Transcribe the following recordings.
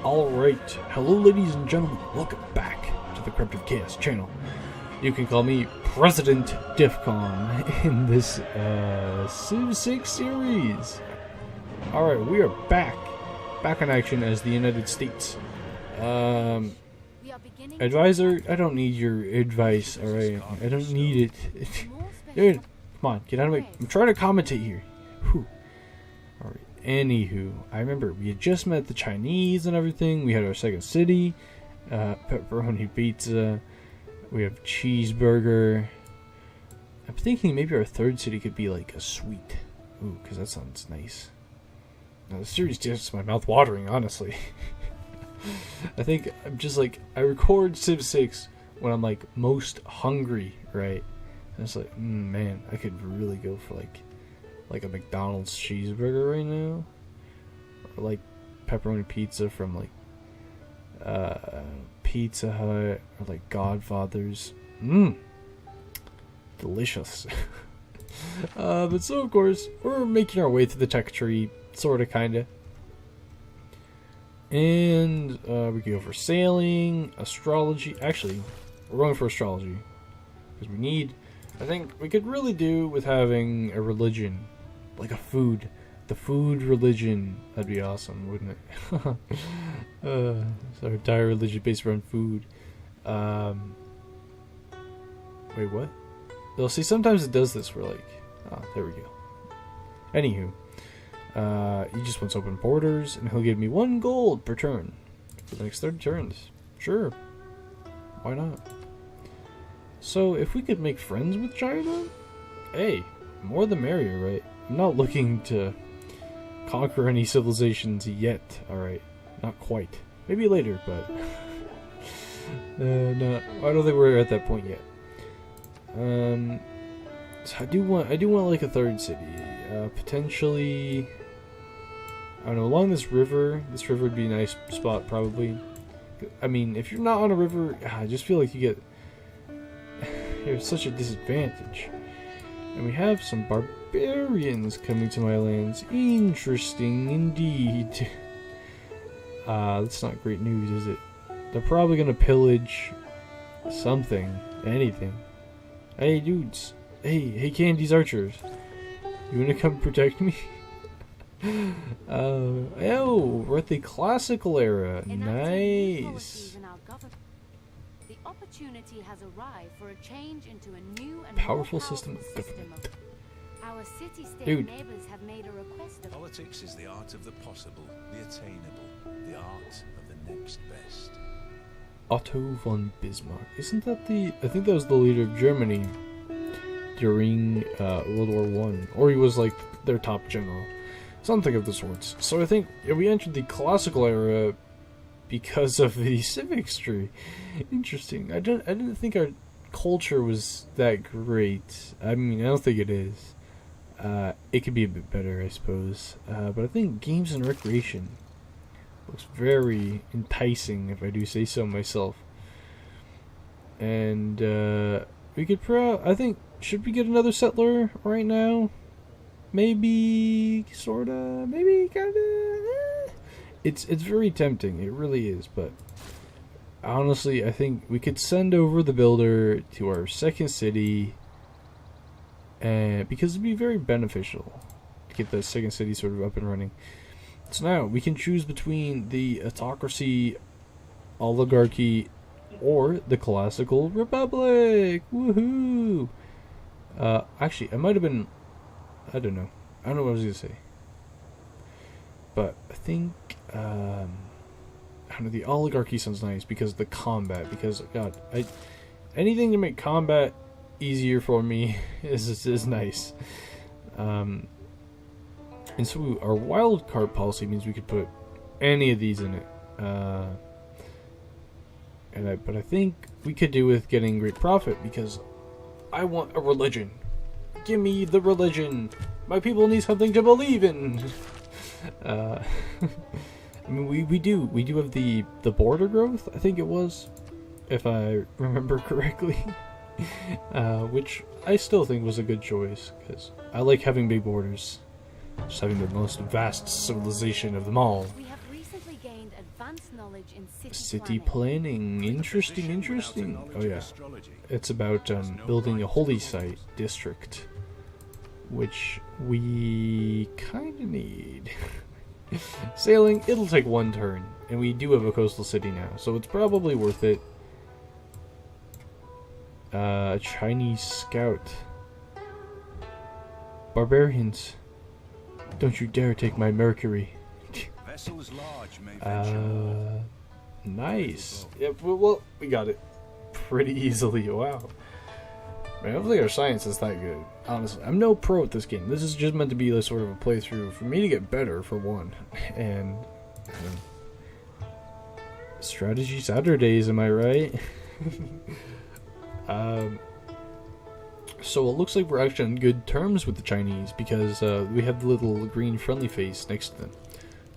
Alright, hello ladies and gentlemen, welcome back to the Cryptic Chaos channel. You can call me President Defcon in this Civ 6 series. Alright, we are back in action as the United States. Advisor, I don't need your advice, alright? I don't need it. Dude, come on, get out of my... I'm trying to commentate here. Whew. Alright, anywho, I remember we had just met the Chinese and everything. We had our second city, pepperoni pizza. We have cheeseburger. I'm thinking maybe our third city could be like a sweet. Ooh, because that sounds nice. Now, the series just my mouth watering, honestly. I think I'm just like, I record Civ 6 when I'm like most hungry, right? And it's like, man, I could really go for like a McDonald's cheeseburger right now. Or like pepperoni pizza from like Pizza Hut or like Godfather's. Delicious. But so of course we're making our way through the tech tree, sorta, kinda. And we could go for sailing, astrology. Actually, we're going for astrology because we need. I think we could really do with having a religion, like a food. The food religion, that'd be awesome, wouldn't it? So our entire religion based around food. Wait, what? Well, see, sometimes it does this. We're like, oh, there we go. Anywho, he just wants open borders, and he'll give me 1 gold per turn for the next 30 turns. Sure, why not? So, if we could make friends with China, hey, more the merrier, right? I'm not looking to conquer any civilizations yet, alright? Not quite. Maybe later, but... no, I don't think we're at that point yet. So I do want like a third city. Potentially... I don't know, along this river would be a nice spot, probably. I mean, if you're not on a river, I just feel like you get... You're such a disadvantage. And we have some barbarians coming to my lands. Interesting indeed. That's not great news, is it? They're probably gonna pillage something, anything. Hey, dudes. Hey, Candy's archers. You wanna come protect me? Oh, we're at the classical era. Nice. The opportunity has arrived for a change into a new and powerful more system of government. Our city-state Dude. neighbors have made a request of Politics is the art of the possible, the attainable, the art of the next best. Otto von Bismarck. Isn't that the... I think that was the leader of Germany during World War One, or he was like their top general. Something of the sorts. So I think we entered the classical era because of the civics tree. Interesting. I didn't think our culture was that great. I mean, I don't think it is. It could be a bit better, I suppose. But I think games and recreation looks very enticing, if I do say so myself. And we could I think, should we get another settler right now? Maybe, sorta, maybe, kinda. It's very tempting, it really is, but honestly, I think we could send over the builder to our second city, and because it'd be very beneficial to get that second city sort of up and running. So now we can choose between the autocracy, oligarchy, or the classical republic. Woohoo! Actually, I might have been. I don't know what I was gonna say. But I think, I don't know, the oligarchy sounds nice because of the combat. Because, God, anything to make combat easier for me is nice. And so our wild card policy means we could put any of these in it. But I think we could do with getting great profit because I want a religion. Give me the religion. My people need something to believe in. I mean, we do have the border growth, I think it was, if I remember correctly, which I still think was a good choice because I like having big borders, just having the most vast civilization of them all. We have recently gained advantage advanced knowledge in City planning. planning. Interesting, interesting. Oh yeah. It's about building a holy site district, which we kind of need. Sailing, it'll take 1 turn, and we do have a coastal city now, so it's probably worth it. Chinese scout. Barbarians, don't you dare take my Mercury. Vessels large may venture. Nice. Yep, well, we got it pretty easily. Wow. Man, I don't think our science is that good. Honestly, I'm no pro at this game. This is just meant to be like sort of a playthrough for me to get better, for one. And strategy Saturdays, am I right? So it looks like we're actually on good terms with the Chinese because we have the little green friendly face next to them.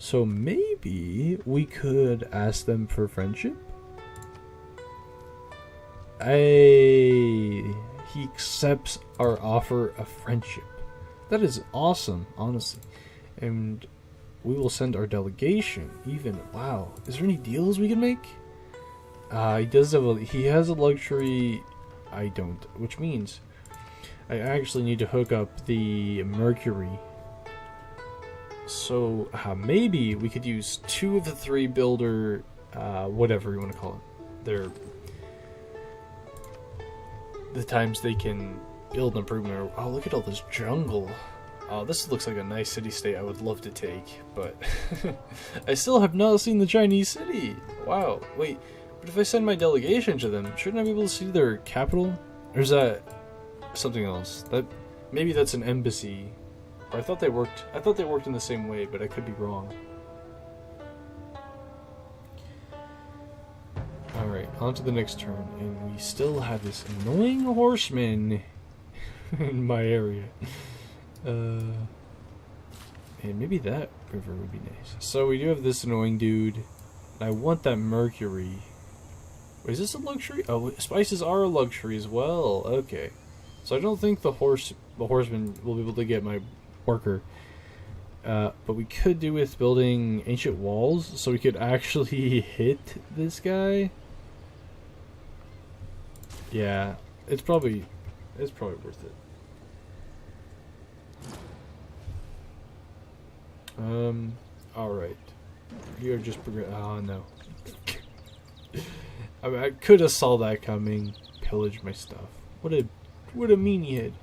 So maybe we could ask them for friendship? He accepts our offer of friendship. That is awesome, honestly. And we will send our delegation. Even, wow, is there any deals we can make? He has a luxury. I don't, which means I actually need to hook up the Mercury. So maybe we could use 2 of the 3 builder, whatever you want to call it. They're the times they can build an improvement. Oh, look at all this jungle. Oh, this looks like a nice city-state I would love to take, but I still have not seen the Chinese city. Wow, wait, but if I send my delegation to them, shouldn't I be able to see their capital? Or is that something else? Maybe that's an embassy. Or I thought they worked in the same way, but I could be wrong. Alright, on to the next turn, and we still have this annoying horseman in my area. And maybe that river would be nice. So we do have this annoying dude, and I want that Mercury. Wait, is this a luxury? Oh, spices are a luxury as well. Okay. So I don't think the horseman will be able to get my worker. But we could do with building ancient walls, so we could actually hit this guy. Yeah, it's probably worth it. Alright. You're just oh no. I mean, I could have saw that coming. Pillage my stuff. What a meanie head.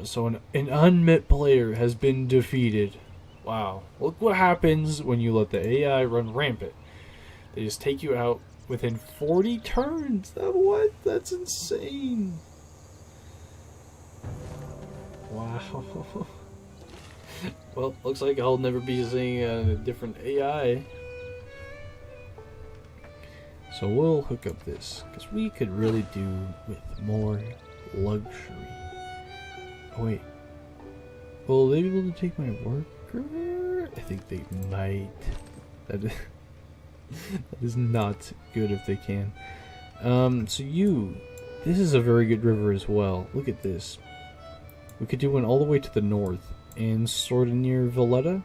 So an unmet player has been defeated. Wow. Look what happens when you let the AI run rampant. They just take you out within 40 turns. What? That's insane. Wow. Well, looks like I'll never be seeing a different AI. So we'll hook up this, because we could really do with more luxury. Oh wait. Will they be able to take my worker? I think they might. That is not good if they can. So this is a very good river as well. Look at this. We could do one all the way to the north and sort of near Valletta.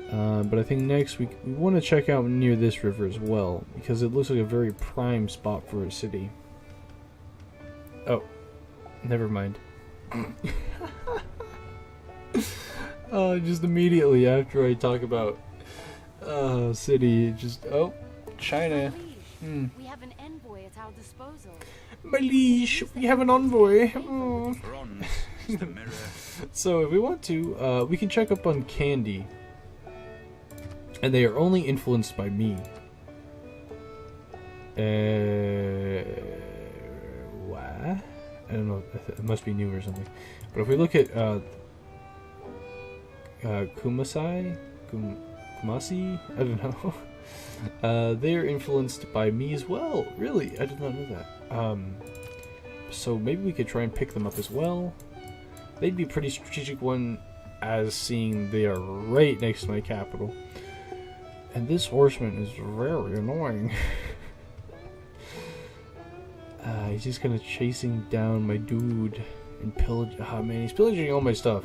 But I think next we want to check out near this river as well, because it looks like a very prime spot for a city. Oh, never mind. Just immediately after I talk about city, China. We have an envoy at our disposal. My liege, we have an envoy. Bronze is the mirror. So if we want to, we can check up on Candy. And they are only influenced by me. What? I don't know. It must be new or something. But if we look at Kumasi, I don't know. They're influenced by me as well. Really, I did not know that. So maybe we could try and pick them up as well. They'd be a pretty strategic one, as seeing they are right next to my capital. And this horseman is very annoying. He's just kind of chasing down my dude and pillage. Ah, man, he's pillaging all my stuff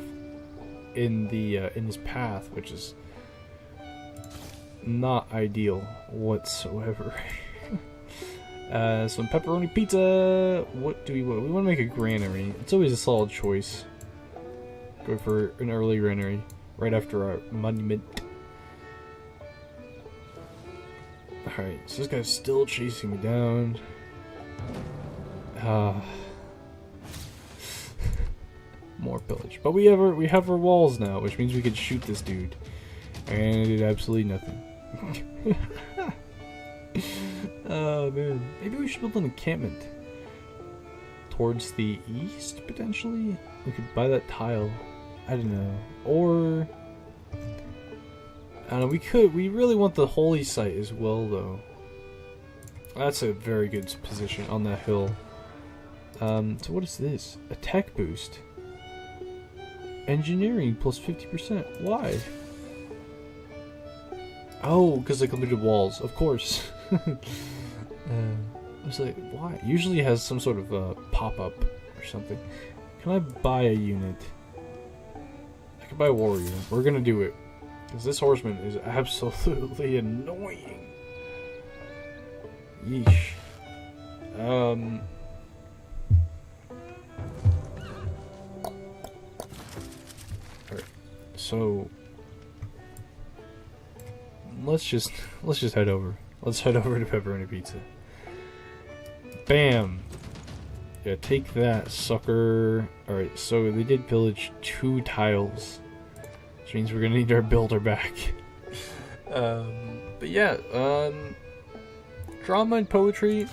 in the in his path, which is not ideal whatsoever. Some pepperoni pizza. What do we want? We want to make a granary. It's always a solid choice. Go for an early granary right after our monument. Alright, so this guy's still chasing me down. More pillage. But we have our walls now, which means we can shoot this dude. And it did absolutely nothing. Oh man. Maybe we should build an encampment. Towards the east, potentially? We could buy that tile. I don't know. Or I don't know, we really want the holy site as well though. That's a very good position on that hill. So what is this? Attack boost. Engineering plus 50%. Why? Oh, because I completed walls, of course. I was like, why? Usually it has some sort of pop-up or something. Can I buy a unit? I can buy a warrior. We're gonna do it. Because this horseman is absolutely annoying. Yeesh. Alright. So let's just head over. Let's head over to Pepperoni Pizza. Bam! Yeah, take that, sucker. Alright, so they did pillage 2 tiles. Which means we're gonna need our builder back. But yeah, drama and poetry.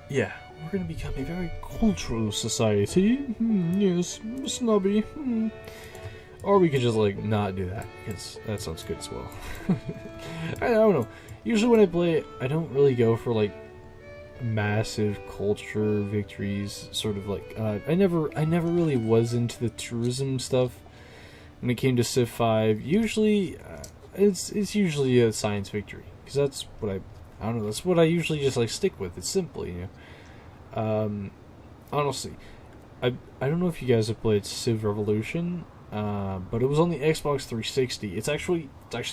Yeah, we're gonna become a very cultural society. Yes, snobby. Or we could just, like, not do that, because that sounds good as well. I don't know. Usually when I play it, I don't really go for, like, massive culture victories, sort of like, I never really was into the tourism stuff when it came to Civ 5. Usually, it's usually a science victory, because that's what I don't know, that's what I usually just, like, stick with. It's simple, you know. Honestly, I don't know if you guys have played Civ Revolution, but it was on the Xbox 360. It's actually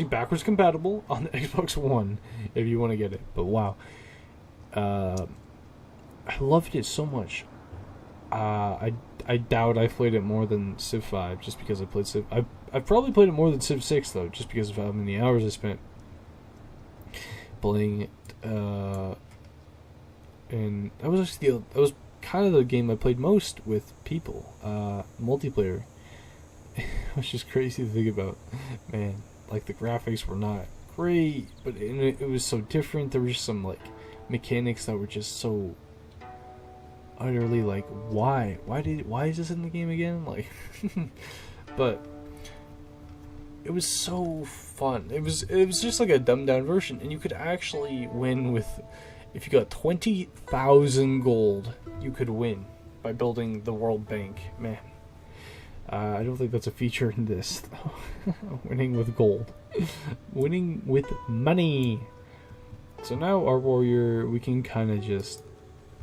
backwards compatible on the Xbox One if you want to get it. But wow, I loved it so much. I doubt I played it more than Civ 5 just because I played Civ. I've probably played it more than Civ 6 though, just because of how many hours I spent playing it. And that was actually that was kind of the game I played most with people, multiplayer. Which is crazy to think about. Man, like, the graphics were not great, but it was so different. There were just some, like, mechanics that were just so utterly, like, why is this in the game again? Like, but it was so fun. It was just like a dumbed down version, and you could actually win with, if you got 20,000 gold, you could win by building the World Bank. Man. I don't think that's a feature in this, though. Winning with gold. Winning with money. So now our warrior, we can kind of just...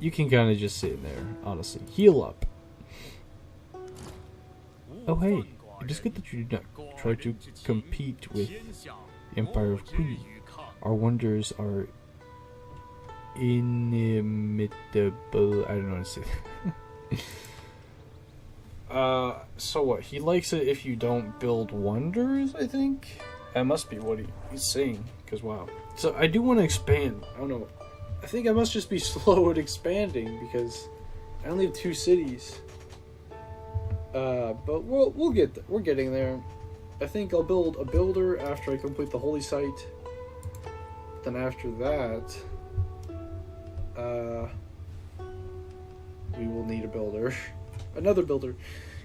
You can kind of just sit in there, honestly. Heal up. Oh, hey. It is good that you did not try to compete with the Empire of Kui. Our wonders are inimitable. I don't know how to say that. So what? He likes it if you don't build wonders, I think? That must be what he's saying, because wow. So I do want to expand. I don't know. I think I must just be slow at expanding, because I only have 2 cities. But we'll get there. We're getting there. I think I'll build a builder after I complete the holy site. Then after that, we will need a builder. Another builder.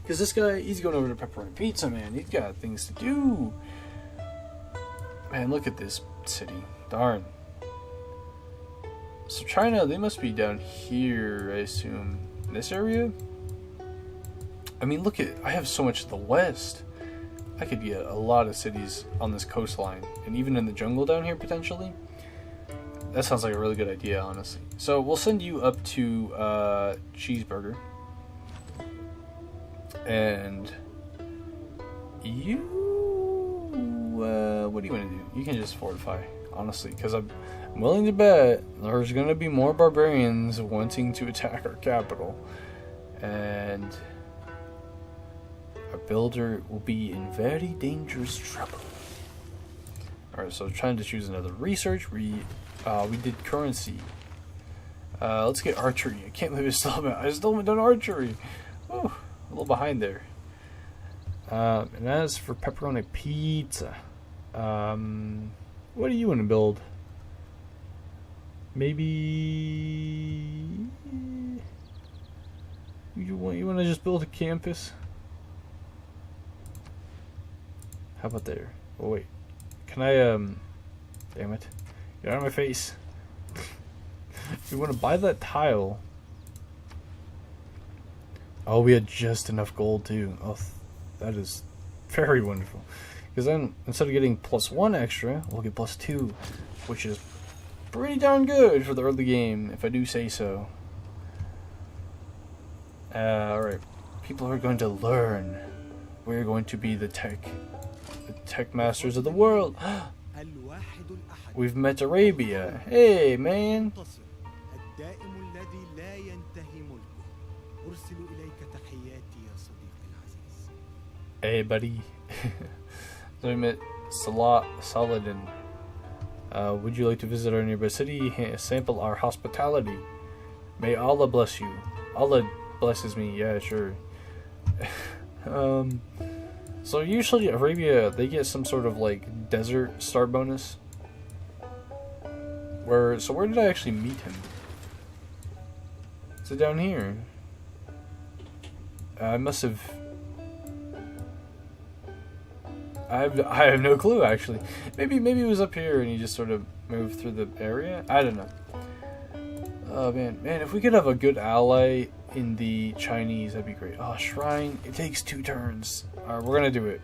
Because this guy, he's going over to Pepperoni Pizza, man. He's got things to do. Man, look at this city. Darn. So China, they must be down here, I assume. In this area? I mean, look at... I have so much to the west. I could get a lot of cities on this coastline. And even in the jungle down here, potentially. That sounds like a really good idea, honestly. So we'll send you up to Cheeseburger. And you, what do you want to do? You can just fortify, honestly, because I'm willing to bet there's going to be more barbarians wanting to attack our capital. And our builder will be in very dangerous trouble. Alright, so trying to choose another research. We did currency. Let's get archery. I can't believe I still haven't done archery. Whew, a little behind there. And as for pepperoni pizza, what do you want to build? Maybe you want to just build a campus? How about there? Oh wait, can I damn it, get out of my face. You want to buy that tile? Oh, we had just enough gold too. Oh, that is very wonderful. Because then instead of getting +1 extra, we'll get +2, which is pretty darn good for the early game, if I do say so. Alright, people are going to learn. We're going to be the tech masters of the world. We've met Arabia. Hey, man. Hey, buddy. So we met Saladin. Would you like to visit our nearby city? Sample our hospitality. May Allah bless you. Allah blesses me. Yeah, sure. So usually Arabia, they get some sort of like desert start bonus. Where did I actually meet him? Is it down here? I must have. I have no clue actually. Maybe it was up here and he just sort of moved through the area. I don't know. Oh man, if we could have a good ally in the Chinese, that'd be great. Oh, shrine. It takes 2 turns. Alright, we're gonna do it.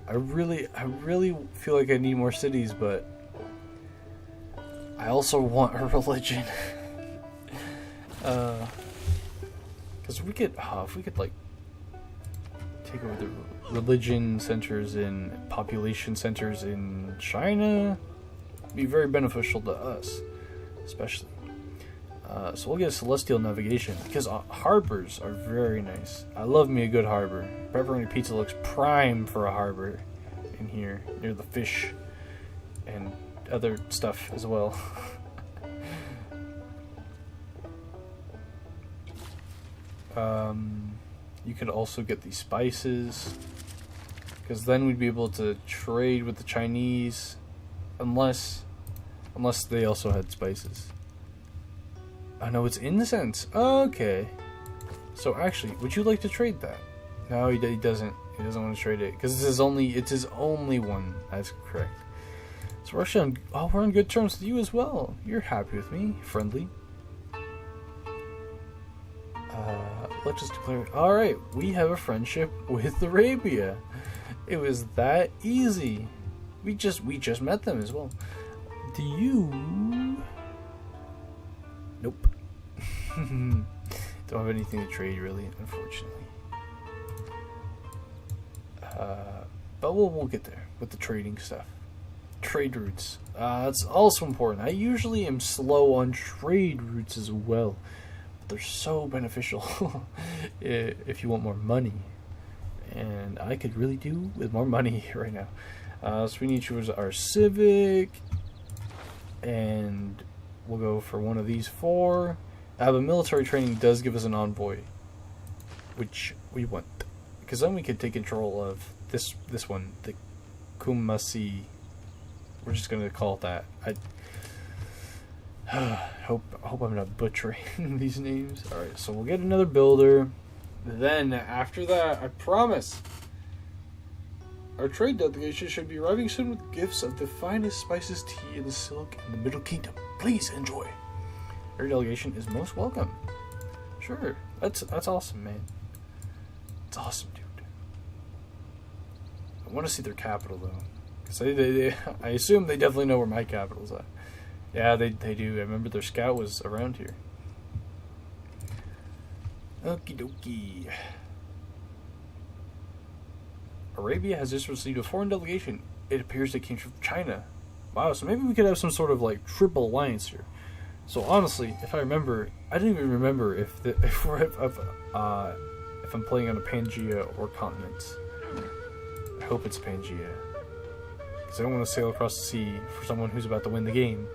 I really feel like I need more cities, but I also want a religion. Because if we could like take over the religion centers and population centers in China, it'd be very beneficial to us, especially. So we'll get celestial navigation because harbors are very nice. I love me a good harbor. Pepperoni Pizza looks prime for a harbor in here near the fish and other stuff as well. You could also get these spices because then we'd be able to trade with the Chinese unless they also had spices. I know it's incense. Okay. So actually, would you like to trade that? No, he doesn't. He doesn't want to trade it because it's his only one. That's correct. So we're actually we're on good terms with you as well. You're happy with me, friendly. Let's just declare. All right, we have a friendship with Arabia. It was that easy. We just met them as well. Do you? Nope. Don't have anything to trade really, unfortunately. But we'll get there with the trading stuff. Trade routes. That's also important. I usually am slow on trade routes as well. But they're so beneficial if you want more money. And I could really do with more money right now. So we need to choose our civic. And we'll go for one of these 4. But military training does give us an envoy, which we want, because then we could take control of this one, the Kumasi. We're just gonna call it that. I hope I'm not butchering these names. All right, so we'll get another builder. Then after that, I promise, our trade delegation should be arriving soon with gifts of the finest spices, tea, and silk in the Middle Kingdom. Please enjoy. Your delegation is most welcome. Sure, that's awesome, man. It's awesome, dude. I want to see their capital though, because I assume they definitely know where my capital's at. Yeah, they do. I remember their scout was around here. Okie dokie. Arabia has just received a foreign delegation. It appears they came from China. Wow, so maybe we could have some sort of like triple alliance here. So honestly, if I remember, I didn't even remember if I'm playing on a Pangea or continent. I hope it's Pangea, because I don't want to sail across the sea for someone who's about to win the game.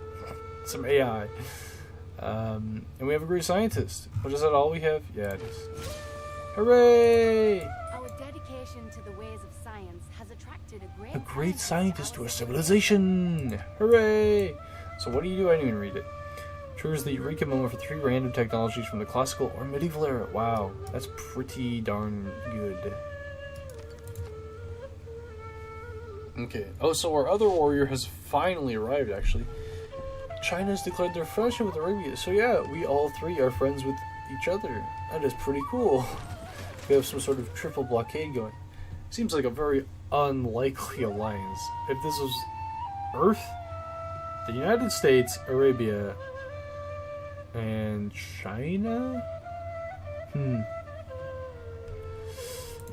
Some AI. And we have a great scientist. But is that all we have? Yeah, it is. Hooray! Our dedication to the ways of science has attracted A great scientist to our civilization! Hooray! So what do you do? I didn't even read it. Triggers the Eureka moment for 3 random technologies from the classical or medieval era. Wow, that's pretty darn good. Okay. Oh, so our other warrior has finally arrived, actually. China has declared their friendship with Arabia. So yeah, we all 3 are friends with each other. That is pretty cool. We have some sort of triple blockade going. Seems like a very unlikely alliance. If this was Earth, the United States, Arabia, and China?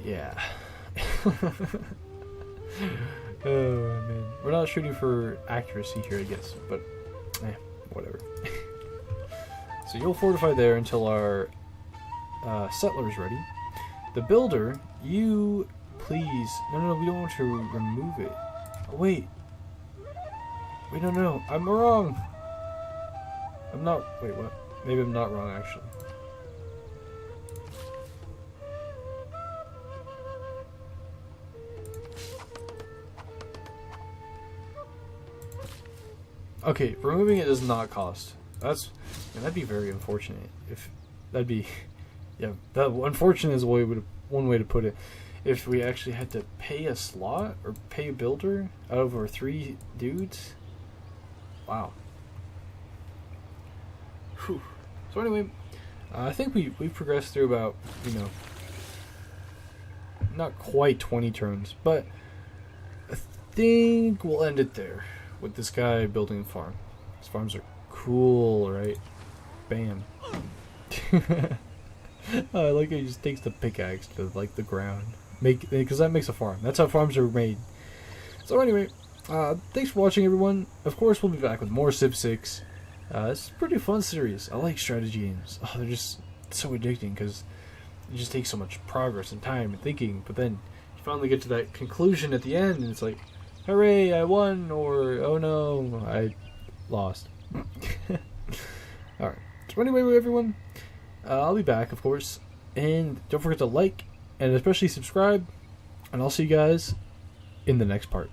Yeah. Oh man. We're not shooting for accuracy here, I guess, but whatever. So you'll fortify there until our settler is ready. The builder, you please. No, we don't want to remove it. Oh, wait, no, I'm wrong. I'm not. Wait, what? Maybe I'm not wrong, actually. Okay, removing it does not cost. That'd be very unfortunate. If that'd be, yeah, that unfortunate is one way to put it. If we actually had to pay a slot or pay a builder out of our 3 dudes. Wow. Whew. So anyway, I think we've progressed through about, not quite 20 turns, but I think we'll end it there with this guy building a farm. His farms are cool, right? Bam. I like how he just takes the pickaxe to like the ground, because that makes a farm. That's how farms are made. So anyway, thanks for watching, everyone. Of course, we'll be back with more Civ 6. It's a pretty fun series. I like strategy games. Oh, they're just so addicting because it just takes so much progress and time and thinking. But then you finally get to that conclusion at the end, and it's like, hooray, I won, or oh no, I lost. Alright, so anyway, everyone, I'll be back, of course, and don't forget to like and especially subscribe, and I'll see you guys in the next part.